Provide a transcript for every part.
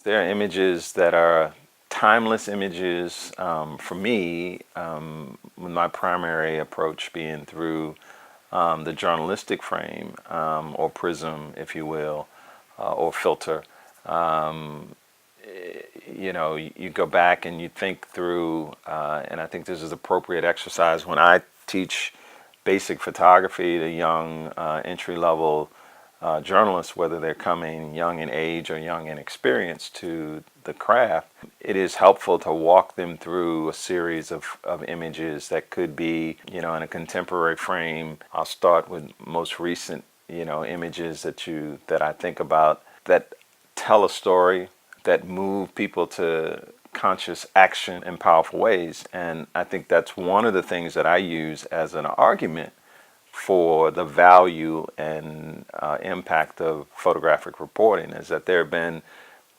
There are images that are timeless images for me, with my primary approach being through the journalistic frame or prism, if you will, or filter. Um, you go back and you think through, and I think this is appropriate exercise when I teach basic photography to young entry level journalists, whether they're coming young in age or young in experience to the craft. It is helpful to walk them through a series of images that could be, in a contemporary frame. I'll start with most recent, images that I think about that tell a story, that move people to conscious action in powerful ways. And I think that's one of the things that I use as an argument for the value and impact of photographic reporting, is that there have been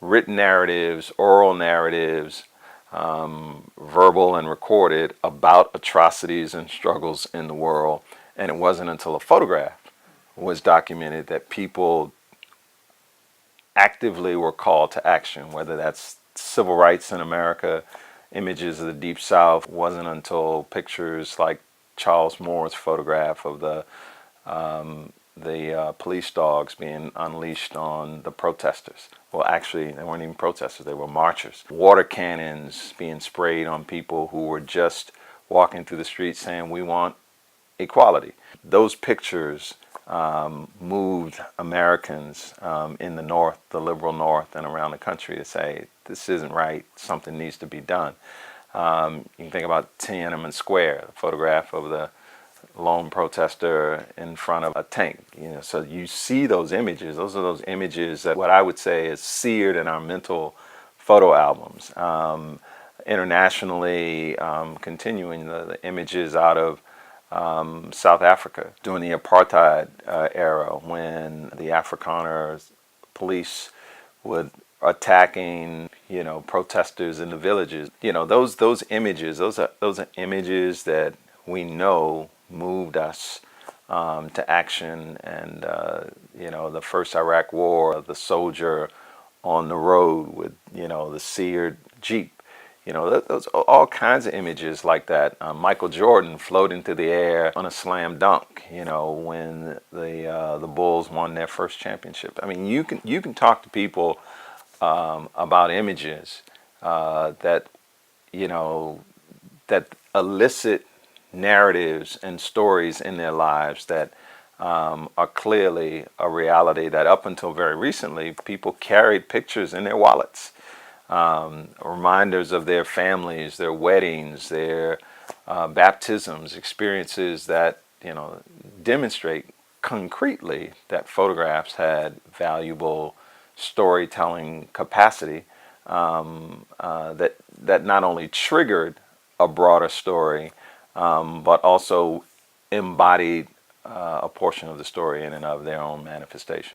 written narratives, oral narratives, verbal and recorded, about atrocities and struggles in the world. And it wasn't until a photograph was documented that people actively were called to action, whether that's civil rights in America, images of the Deep South. It wasn't until pictures like Charles Moore's photograph of the police dogs being unleashed on the protesters. Well, actually, they weren't even protesters, they were marchers. Water cannons being sprayed on people who were just walking through the streets saying, "We want equality." Those pictures moved Americans in the North, the liberal North, and around the country to say, this isn't right, something needs to be done. You can think about Tiananmen Square, the photograph of the lone protester in front of a tank. So you see those images. Those are those images that what I would say is seared in our mental photo albums. Internationally, continuing the images out of South Africa during the apartheid era, when the Afrikaner police would attacking, protesters in the villages. Those images. Those are images that we know moved us to action. And the first Iraq War, the soldier on the road with the seared Jeep. Those all kinds of images like that. Michael Jordan floating through the air on a slam dunk. When the Bulls won their first championship. I mean, you can talk to people about images that that elicit narratives and stories in their lives that are clearly a reality that up until very recently people carried pictures in their wallets. Reminders of their families, their weddings, their baptisms, experiences that demonstrate concretely that photographs had valuable storytelling capacity, that not only triggered a broader story, but also embodied a portion of the story in and of their own manifestation.